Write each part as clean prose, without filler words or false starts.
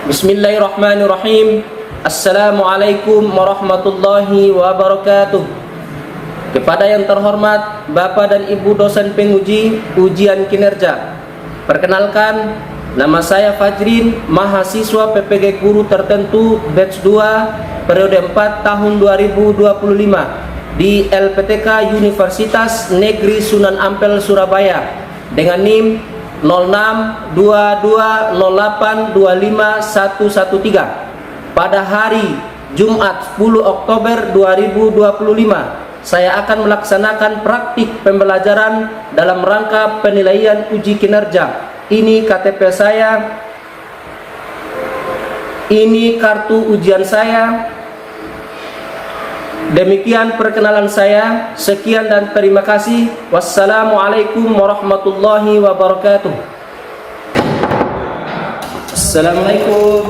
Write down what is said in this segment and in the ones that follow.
Bismillahirrahmanirrahim. Assalamualaikum warahmatullahi wabarakatuh. Kepada yang terhormat Bapak dan Ibu dosen penguji ujian kinerja, perkenalkan, nama saya Fajrin, mahasiswa PPG Guru Tertentu batch 2 periode 4 tahun 2025 di LPTK Universitas Negeri Sunan Ampel Surabaya dengan NIM 062208251113. Pada hari Jumat 10 Oktober 2025 saya akan melaksanakan praktik pembelajaran dalam rangka penilaian uji kinerja. Ini KTP saya, ini kartu ujian saya. Demikian perkenalan saya. Sekian dan terima kasih. Wassalamualaikum warahmatullahi wabarakatuh. Assalamualaikum.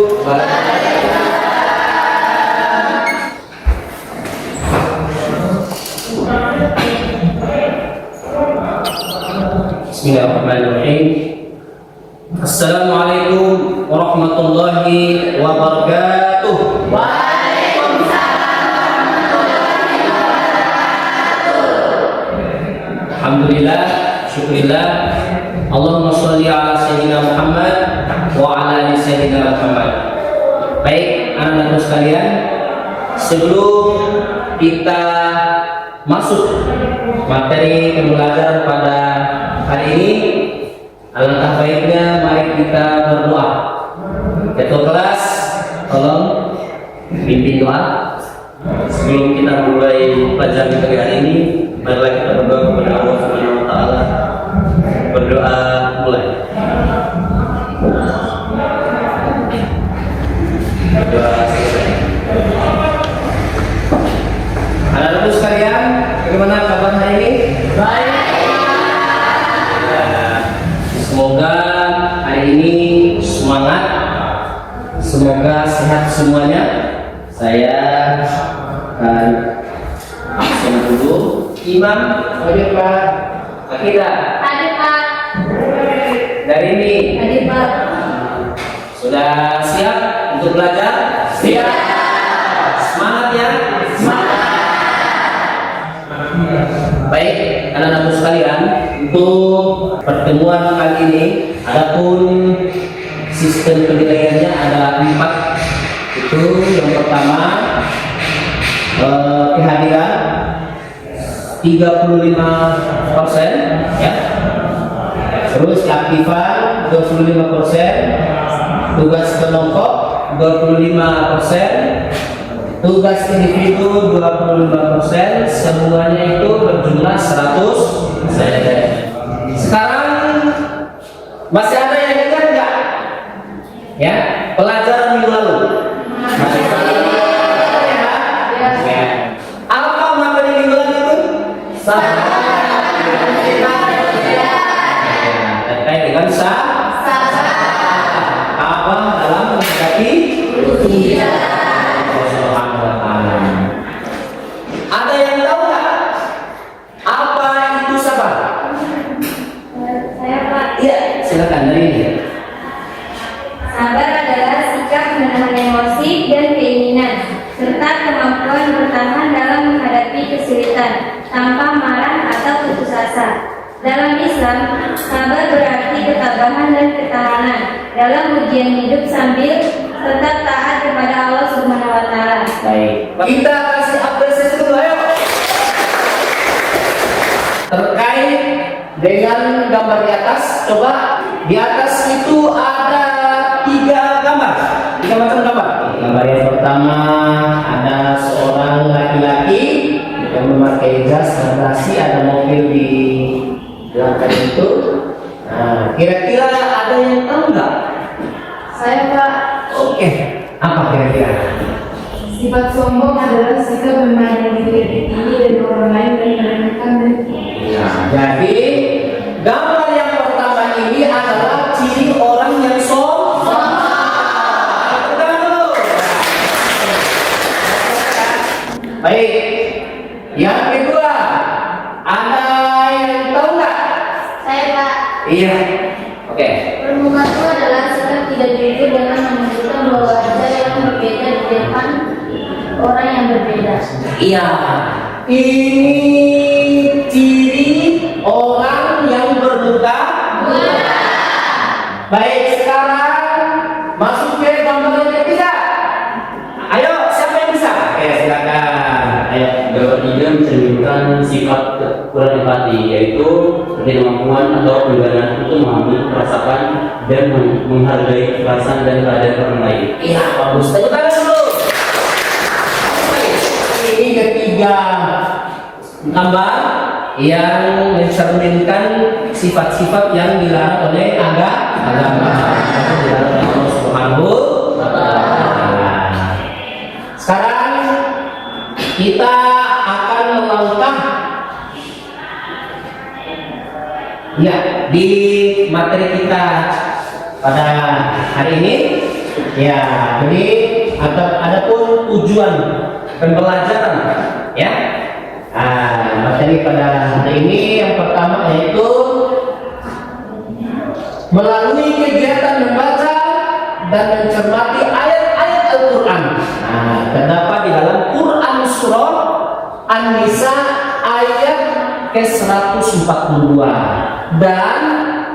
Bismillahirrahmanirrahim. Assalamualaikum warahmatullahi wabarakatuh. Alhamdulillah, syukurillah. Allahumma sholli ala sayyidina Muhammad wa ala ali sayyidina Muhammad. Baik, anak-anakku sekalian, sebelum kita masuk materi pembelajaran pada hari ini, alangkah baiknya mari kita berdoa. Ketua kelas, tolong pimpin doa sebelum kita mulai pelajaran kita hari ini. Marilah kita berdoa kepada Allah Subhanahu wa taala. Berdoa mulai. Berdoa selesai. Anak-anakku sekalian, bagaimana kabar hari ini? Baik. Semoga hari ini semangat. Semoga sehat semuanya. Saya akan absen dulu. Imam, hadir Pak. Akidah, hadir Pak. Dari ini, hadir Pak. Sudah siap untuk belajar? Siap. Semangat ya? Semangat. Baik, anak-anakku sekalian, untuk pertemuan kali ini, adapun sistem penilaiannya ada 4. Itu yang pertama, kehadiran 35% ya. Terus aktifan 25%, tugas kelompok 25%, tugas individu 25%, semuanya itu berjumlah 100%. Sekarang masih ada yang ingat enggak? Ya, pelajaran minggu lalu. Masih terkait dengan apa dalam menghadapi ujian. Ada yang tahu nggak apa itu sabar? Saya Pak. Iya, silakan dari ini. Sabar adalah sikap menahan emosi dan keinginan serta kemampuan bertahan dalam menghadapi kesulitan tanpa marah atau putus asa. Dalam Islam, sabar berarti ketabahan dan ketahanan dalam ujian hidup sambil tetap taat kepada Allah Subhanahu wa taala. Baik. Kita kasih apresiasi dulu ayo. Terkait dengan gambar di atas, coba di atas itu ada 3 gambar. 3 macam gambar. Gambar yang pertama ada seorang laki-laki yang memakai jas bagasi, ada mobil di belakang itu. Nah, kira-kira ada yang tahu nggak? Saya Pak. Oke, apa kira-kira? Sifat sombong adalah sikap memandang diri tinggi dan orang lain dan meremehkan diri. Nah, jadi gambar yang pertama ini adalah ciri orang yang sombong. Baik, yang kedua ada yang tahu nggak? Saya Pak. Iya. Oke. Bermuka itu adalah sikap tidak jujur dalam menunjukkan orang yang berbeda. Iya, ini ciri orang yang bermuka. Baik, sekarang masuk ke gambar yang ketiga. Ayo, siapa yang bisa? Oke, silakan. Ayo. Gambar tiga mencerminkan sifat kurang empati, yaitu ketidakmampuan atau kegagalan untuk memahami, merasakan, dan menghargai perasaan dan keadaan orang lain. Iya, bagus. Tepuk tangan dulu. Ini ketiga gambar yang mencerminkan sifat-sifat yang dilarang oleh agama. Dilarang oleh Allah Subhanahu wa Ta'ala. Sekarang kita akan melangkah ya di materi kita pada hari ini. Ya, jadi adapun tujuan pembelajaran ya. Materi pada hari ini yang pertama yaitu melalui kegiatan membaca dan mencermati ayat-ayat Al-Quran. Terdapat di dalam Quran surah An-Nisa ayat ke-142 dan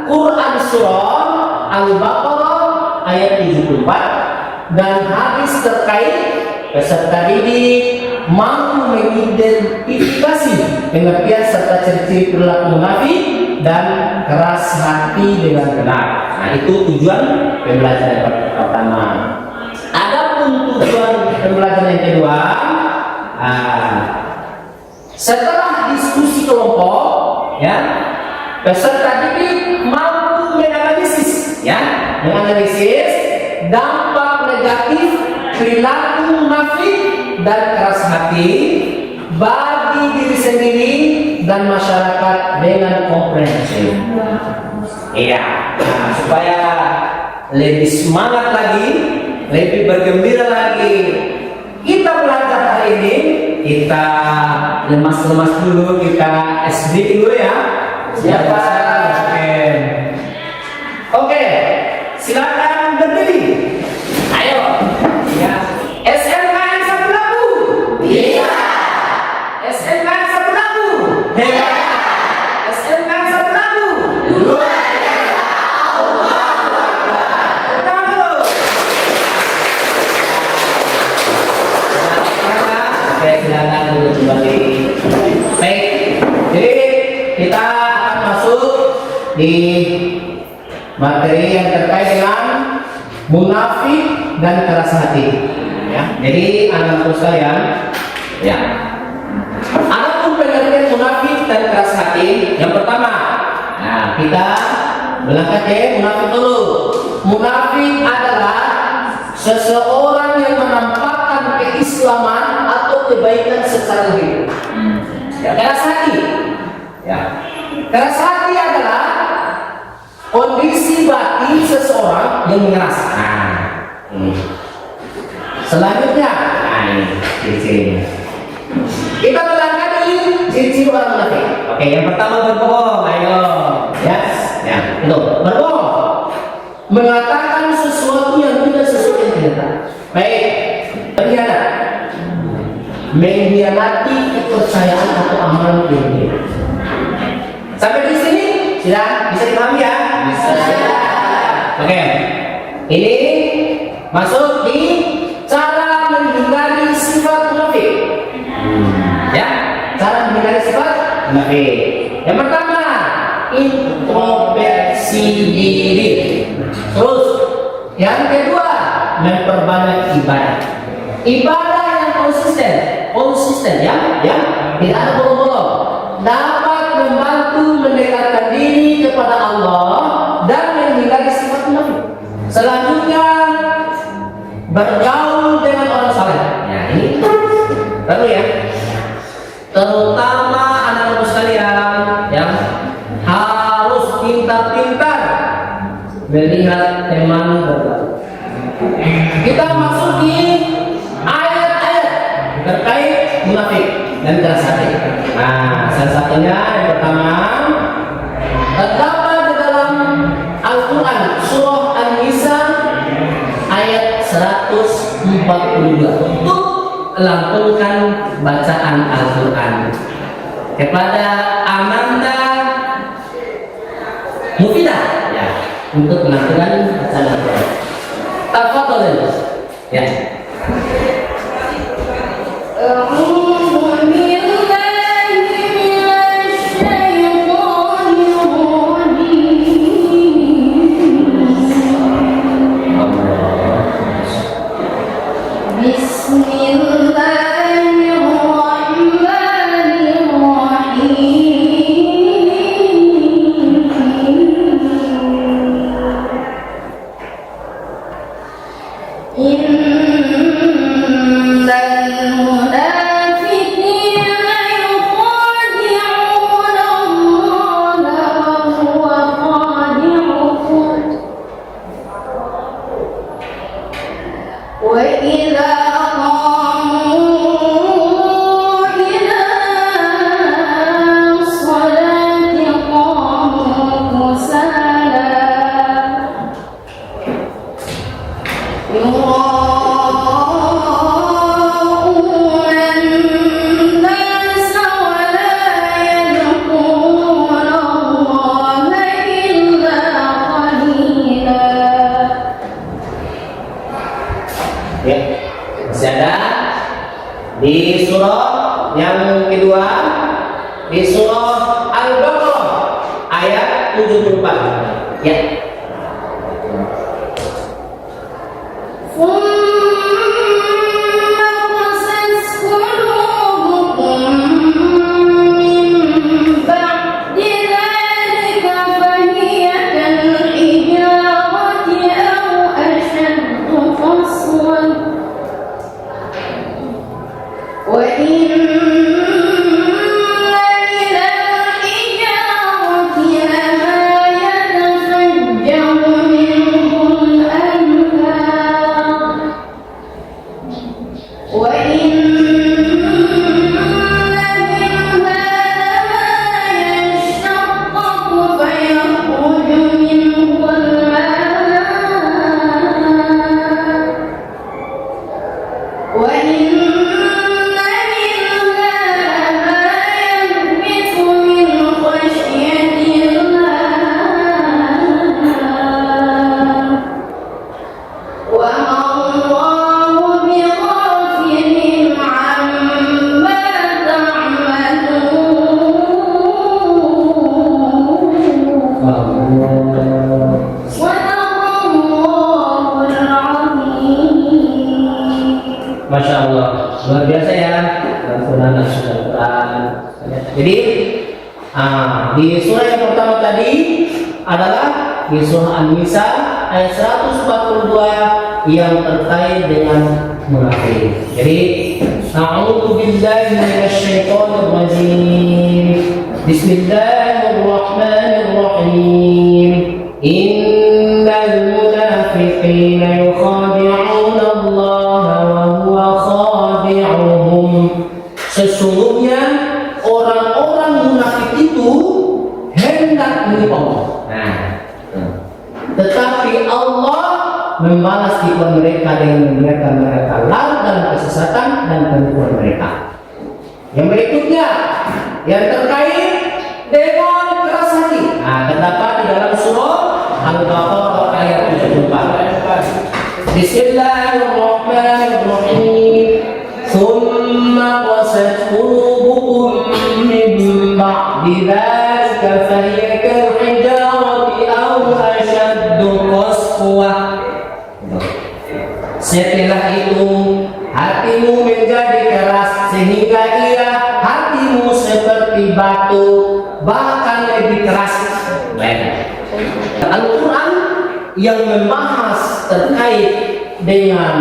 Quran surah Al-Baqarah ayat 74, dan hadis terkait peserta didik mampu mengidentifikasi pengertian serta ciri-ciri perilaku munafik dan keras hati dengan benar. Nah, itu tujuan pembelajaran yang pertama. Adapun tujuan pembelajaran yang kedua, setelah diskusi kelompok, ya, peserta didik mampu menganalisis, ya, menganalisis dampak negatif perilaku munafik dan keras hati bagi diri sendiri dan masyarakat dengan komprehensif. Iya, supaya lebih semangat lagi, lebih bergembira lagi, kita belajar hari ini. Kita lemas-lemas dulu, kita SD dulu ya. Siapa? Oke, silakan berdiri. Ayo. Ya. SMK yang satu lagu. Iya. SMK yang satu lagu. Hebat. SMK yang satu lagu. Dua. Oke, silakan dulu kembali. Baik. Jadi kita akan masuk di materi yang terkait dengan munafik dan keras hati. Ya, jadi anak-anakku sekalian, ya. Adapun pengertian munafik dan keras hati, yang pertama, nah kita melangkah ke munafik dulu. Munafik adalah seseorang yang menampakkan keislaman atau kebaikan secara hidup. Ya, keras hati. Ya, keras hati adalah kondisi batin seseorang yang mengeras. Selanjutnya, ini ciri-cirinya. Kita melangkah dari ciri-ciri orang munafik. Oke, yang pertama berbohong. Ayo, yes, ya, itu berbohong. Mengatakan sesuatu yang tidak sesuai yang kenyataan. Baik, berkhianat. Mengkhianati kepercayaan atau amalan diri. Sampai di sini sudah bisa dipahami ya? Bisa. Oke, ini masuk di cara menghindari sifat munafik. Ya, cara menghindari sifat munafik. Yang pertama, introspeksi diri. Terus, yang kedua, memperbanyak ibadah. Ibadah yang konsisten ya, tidak ada bolong-bolong. Dapat membantu mendekatkan diri kepada Allah dan menghindari sifat munafik. Selanjutnya, bergaul dengan orang saleh. Ya, ini baru ya. Terutama anak-anak sekalian yang harus pintar-pintar melihat teman bergaul. Kita masuk di ayat-ayat terkait munafik dan keras hati. Nah, salah satunya yang pertama terdapat di dalam Al-Quran surah An-Nisa ayat 142 untuk lantunkan bacaan Al-Quran kepada Amanda Mufidah ya, untuk melantunkan bacaan Al-Quran. Tafadhol ya. Masih ada di surah yang kedua, di surah Al-Baqarah ayat 74 ya. Masya Allah, luar biasa ya lantunan Al-Quran. Jadi di surah yang pertama tadi adalah di surah An-Nisa ayat 142 yang terkait dengan munafik. Jadi a'udzu billahi minasyaitonir rajim. Bismillahirrahmanirrahim. Innal munafiqina yukhadi'una Allah wa huwa khadi'uhum. Sesungguhnya orang-orang munafik itu hendak menipu Allah. Tetapi Allah membalas tipuan mereka dengan membiarkan mereka larut dalam kesesatan dan penipuan mereka. Yang berikutnya yang terkait dengan keras hati. Terdapat di dalam surah Al-Baqarah ayat 74. Bismillahirrahmanirrahim. Tsumma qasat qulubukum min ba'di dzalika fahiya kalhijarati aw ashaddu qaswah. Setelah itu hatimu menjadi keras sehingga ia hatimu seperti batu, bahkan lebih keras. Al-Quran yang membahas terkait dengan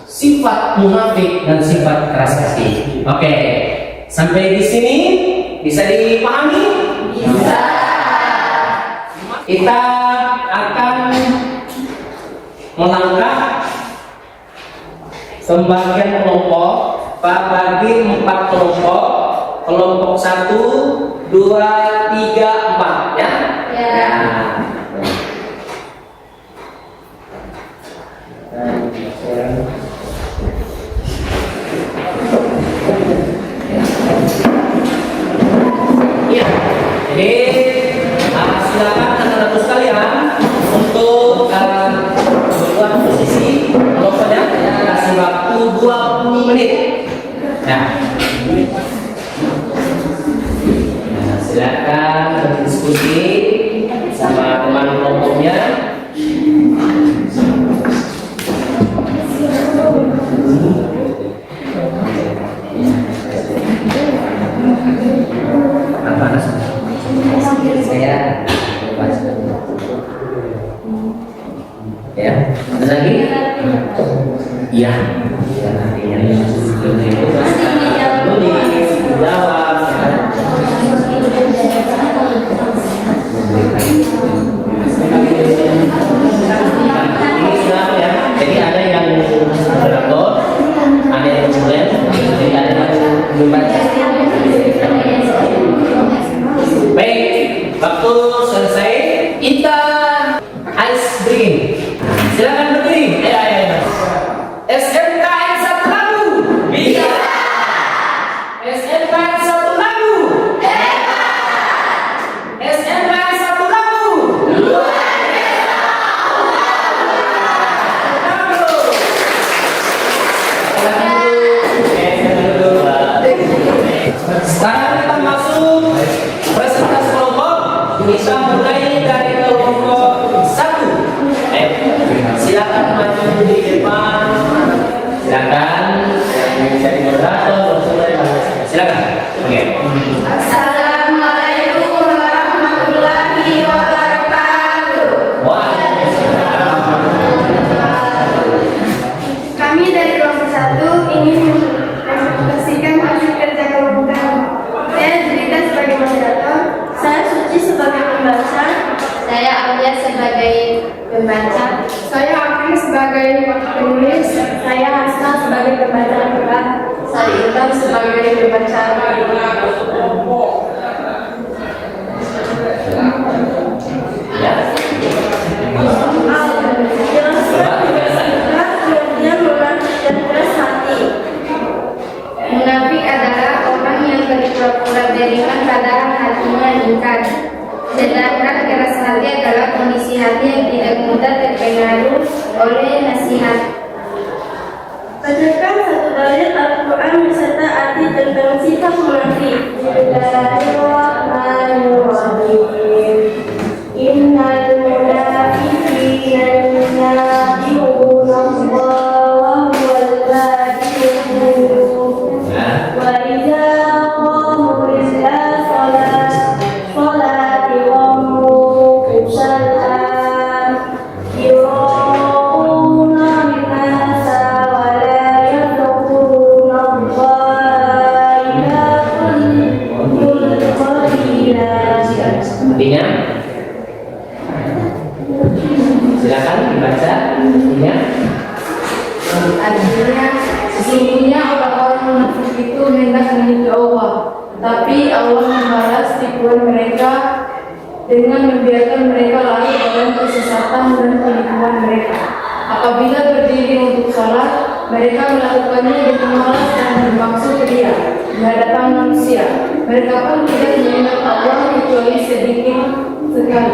sifat munafik dan sifat keras hati. Oke, sampai di sini bisa dipahami? Bisa. Kita akan melangkah pembagian kelompok. Pak bagi 4 kelompok. Kelompok 1, 2, 3, 4 ya. Ya. menit. Nah, silakan berdiskusi sama teman kelompoknya. Apa saya ya, ada lagi? Iya. Jadi ada yang moderator, ada yang tulen, jadi ada yang membaca. Baik, waktu selesai, kita ice breaking. Silakan berdiri. SMKN satu lagu. Bisa. SMKN satu lagu. SMKN satu lagu. Sekarang kita masuk presentasi kelompok. Kita mulai dari kelompok 1. Silakan maju di depan. Silakan yang jadi moderator. Silakan. Oke. Assalamualaikum warahmatullahi wabarakatuh. Kami dari kelompok 1 ingin mempresentasikan hasil kerja kelompok kami. Saya Zurita sebagai moderator, saya Suci sebagai pembaca, saya Aulia sebagai pembaca, saya Afri sebagai penulis, saya Hasna sebagai pembaca Al-Quran, saya Intan sebagai pembaca Munafik adalah orang yang berpura-pura beriman padahal hatinya ingkar. Sedangkan keras hati adalah kondisi hati yang tidak mudah terpengaruh oleh nasihat. Bacakan satu dalil Al-Quran beserta arti tentang sifat munafik. Bismillahirrahmanirrahim. Innal munafiqina yunafiquna Allah wa huwal batil. Wa idza qamu ila sholati qamu kusala yura'una an-nasa wa la yadhkuruna Allah illa qalila. Artinya, silakan dibaca. Artinya, Sesungguhnya orang-orang munafik itu hendak memuji Allah, tapi Allah membalas tipuan mereka dengan membiarkan mereka lari dalam kesesatan dan penipuan mereka. Apabila berdiri untuk salat, mereka melakukannya dengan malas dan bermaksud ria di hadapan manusia. Mereka pun tidak mengingat Allah kecuali sedikit sekali.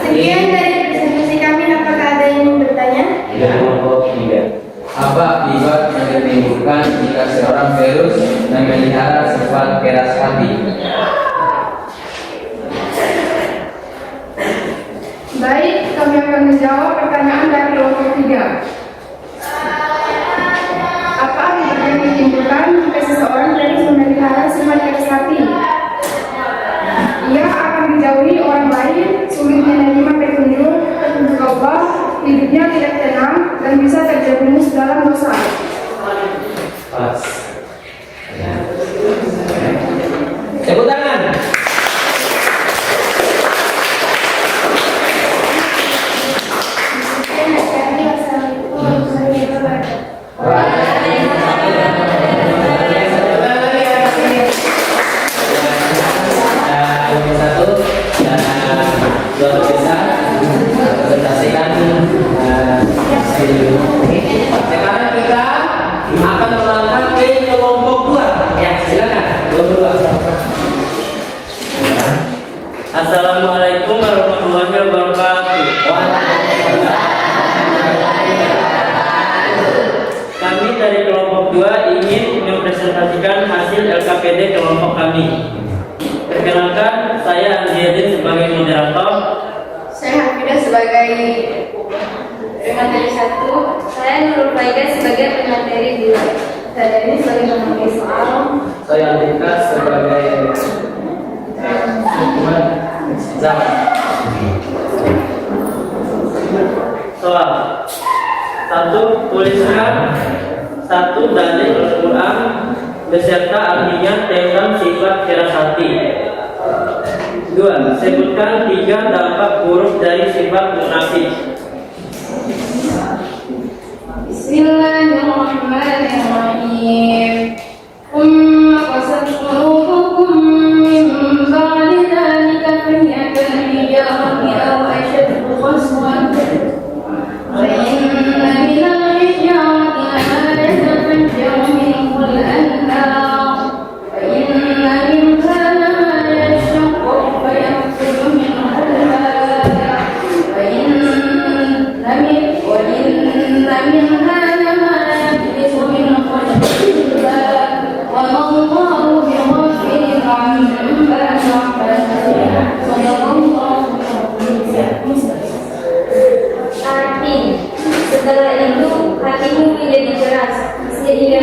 Sekian dari presentasi kami. Apakah ada yang ingin bertanya? Kelompok 3. Apa akibat yang ditimbulkan jika seorang terus memelihara sifat keras hati? Baik, kami akan menjawab pertanyaan dari kelompok 3. Apa akibat yang ditimbulkan jika seseorang terus memelihara sifat keras hati? Ia akan dijauhi orang lain, sulit menerima petunjuk Allah, hidupnya tidak tenang, dan bisa terjerumus dalam dosa. Pas. tepuk tangan. Sekarang kita akan melangkah ke kelompok 2. Ya, silakan. Kelompok 2. Assalamualaikum warahmatullahi wabarakatuh. Kami dari kelompok 2 ingin Hamida sebagai pemateri 1, Saya Nurul Faida sebagai pemateri 2. saya ini sebagai pemateri soal, Saya Andika sebagai hukuman zaman. Soal 1. Tuliskan 1 dalil Al-Quran beserta artinya tentang sifat firasati. 2. Sebutkan 3 dampak buruk dari sifat munafik. Bismillahirrahmanirrahim. Qasat qulubukum min ba'di dzalika fahiya kal-hijarati aw ashaddu qaswan. Wa inna minal hijarati lama yatafajjaru minhu al-anhar. Wa inna minha lama yashaqqaqu fayakhruju minhu al-ma'. Wa inna minha lama yahbitu min khashyatillah. Wa ma Allahu bighafilin 'amma ta'malun. Shadaqallahu Arti. Setelah itu hatimu menjadi keras sehingga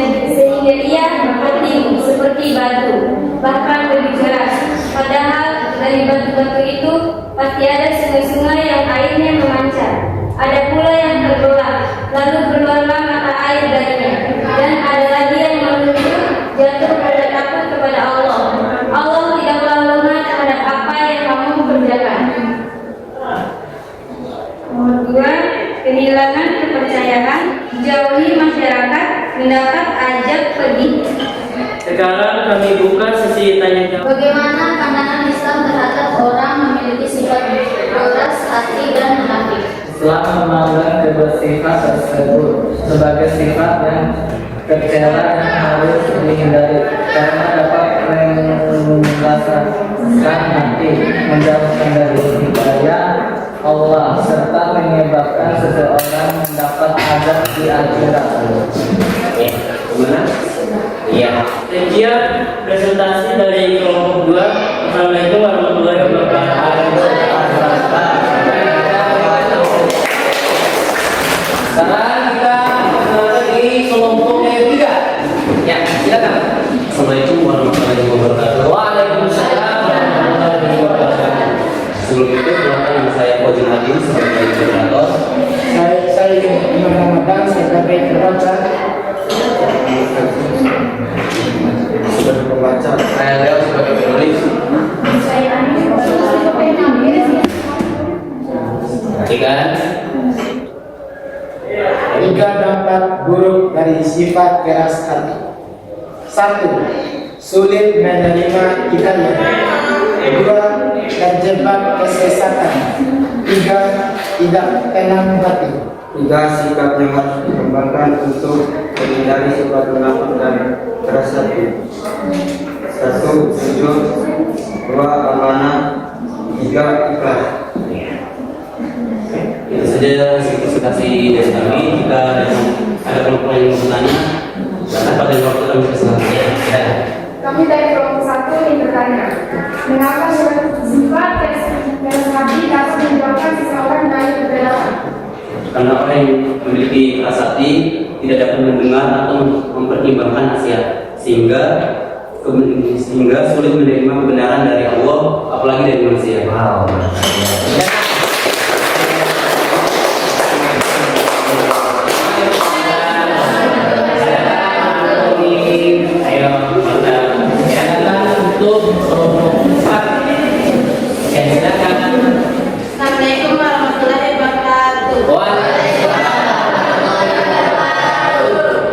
ia hatimu seperti batu, bahkan lebih keras. Padahal dari batu-batu itu pasti ada sungai-sungai yang airnya memancar. Ada pula yang terbelah, lalu keluarlah mata air darinya. Dan ada lagi yang menunjuk jatuh pada takut kepada Allah. Allah tidaklah lemah terhadap apa yang kamu kerjakan. Nomor 2, kehilangan kepercayaan, jauhi masyarakat, mendapat ajab pedih. Sekarang kami buka sesi tanya jawab. Bagaimana pandangan Islam terhadap orang memiliki sifat boros, hati, dan munafik? Setelah memandang kedua sifat tersebut sebagai sifat yang tercela yang harus dihindari karena dapat merasakan hati, menjauhkan dari hidayah Allah serta menyebabkan seseorang mendapat azab di akhirat. Gimana? Iya. Sekian presentasi dari kelompok 2. Assalamualaikum warahmatullahi wabarakatuh. Sekarang kita lagi kelompok yang 3. Ya, silakan. Assalamualaikum warahmatullahi wabarakatuh. Waalaikumsalam warahmatullahi wabarakatuh. Sebelum itu, silakan yang saya Fadil Hakim sebagai moderator. Saya Imam Ramadan sebagai pembaca. Sebagai pembaca, saya Leo sebagai penulis. Perhatikan. 3 dampak buruk dari sifat keras hati. 1. Sulit menerima hidayah. 2. Terjebak kesesatan. 3. Tidak tenang hati. 3. Sikap yang harus dikembangkan untuk menghindari sifat munafik dan keras hati. 1. Jujur. 2. Amanah. 3. Ikhlas. Itu saja presentasi dari kami. Jika ada kelompok yang mau bertanya, silakan pada waktu kami selanjutnya. Ya. Kami dari kelompok 1 ingin bertanya, mengapa sifat keras hati dapat menyebabkan seseorang dari kebenaran? Karena orang yang memiliki keras hati tidak dapat mendengar atau mempertimbangkan nasihat, sehingga sulit menerima kebenaran dari Allah, apalagi dari manusia. Wow. Ayo, silakan untuk kelompok 4. Ya, silakan. Assalamualaikum warahmatullahi wabarakatuh.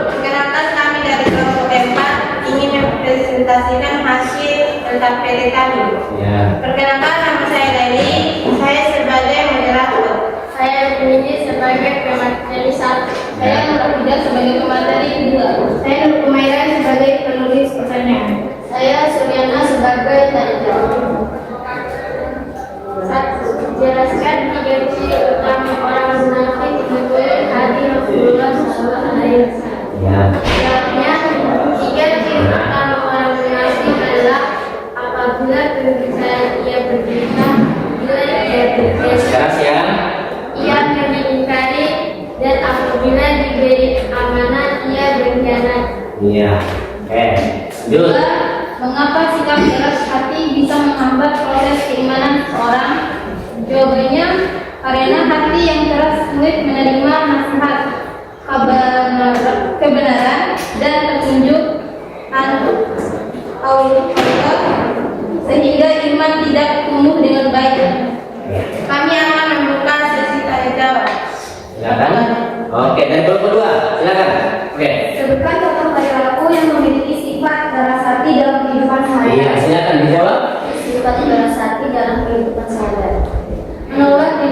Perkenalkan, kami dari kelompok 4 ingin mempresentasikan hasil tentang PT kami. Ya. Perkenalkan, nama saya Leli. Saya Iya. Oke. Lanjut. Dua, mengapa sikap keras hati bisa menghambat proses keimanan seorang? Jawabannya, karena hati yang keras sulit menerima nasihat, kebenaran dan petunjuk Allah, sehingga iman tidak tumbuh dengan baik. Kami akan membuka sesi tanya jawab. Silakan. Oke, dan kedua, silakan. Oke. Sebutkan contoh perilaku yang memiliki sifat keras hati dalam kehidupan Iya, sehari-hari. silakan dijawab. Sifat keras hati dalam kehidupan sehari-hari. Menolak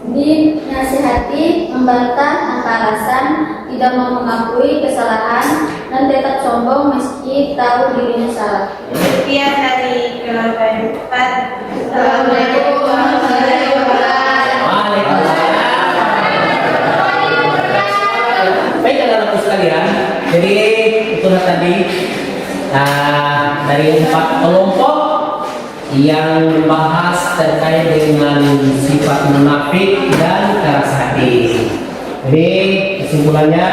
dinasihati, membantah tanpa alasan, tidak mau mengakui kesalahan, dan tetap sombong meski tahu dirinya salah. Sekian dari keluarga Yukat. Assalamualaikum warahmatullahi wabarakatuh. Baik anak-anakku sekalian, jadi itulah tadi dari 4 kelompok yang membahas terkait dengan sifat munafik dan keras hati. Jadi kesimpulannya,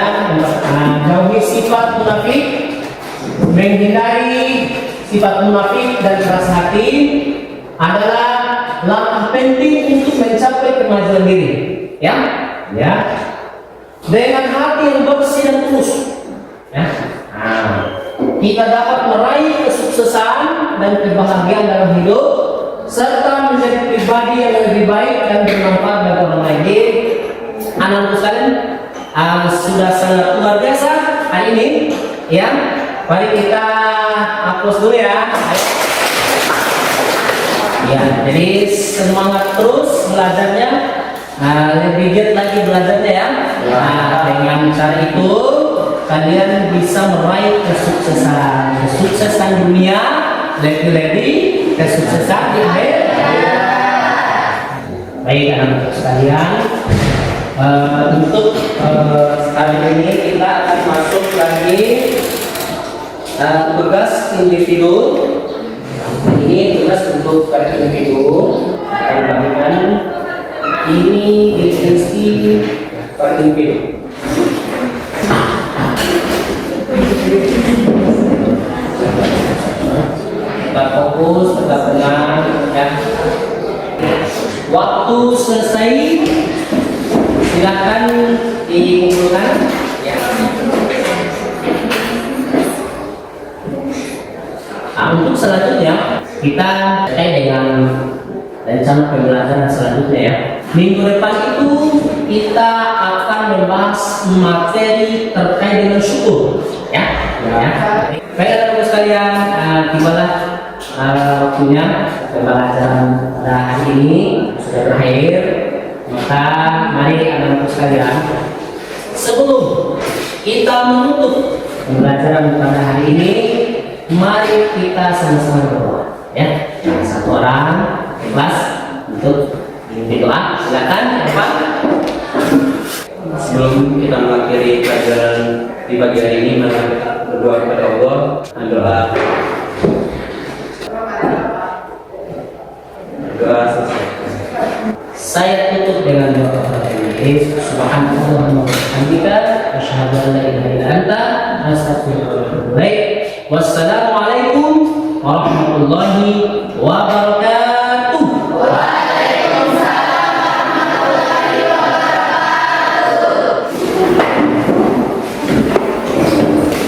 jauhi sifat munafik, menghindari sifat munafik dan keras hati adalah langkah penting untuk mencapai kemajuan diri. Ya. Dengan hati yang bersih dan tulus, kita dapat meraih kesuksesan dan kebahagiaan dalam hidup serta menjadi pribadi yang lebih baik dan bermanfaat bagi orang lain. Jadi, anak-anak sekalian, sudah sangat luar biasa hari ini. Ya, mari kita aplaus dulu ya. Ya, jadi semangat terus belajarnya. Lebih giat lagi belajarnya ya. Dengan cara itu kalian bisa meraih kesuksesan dunia, lebih kesuksesan di akhir. Baik anak-anak sekalian, untuk kali ini kita akan masuk lagi tugas individu. Ini tugas untuk individu akan bagikan. Ini definisi per individu. Kita fokus, kita tenang ya. Waktu selesai, silakan dikumpulkan ya. Untuk selanjutnya kita terkait dengan rencana pembelajaran selanjutnya ya. Minggu depan itu kita akan membahas materi terkait dengan syukur ya. Baik teman-teman sekalian, tibalah waktunya pembelajaran pada hari ini sudah berakhir. Maka mari anak-anak sekalian, sebelum kita menutup pembelajaran pada hari ini, mari kita sama-sama berdoa ya. Satu orang ikhlas untuk doa, silakan Pak. Sebelum kita mengakhiri pelajaran di pagi hari ini, mari berdoa kepada Allah. Doa selesai. Saya tutup dengan doa kepada Allah. Subhanallah wa bihamdika, asyhadu an la ilaha illa anta, astaghfiruka wa atubu ilaik. Wassalamualaikum warahmatullahi wabarakatuh.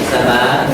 Sabar.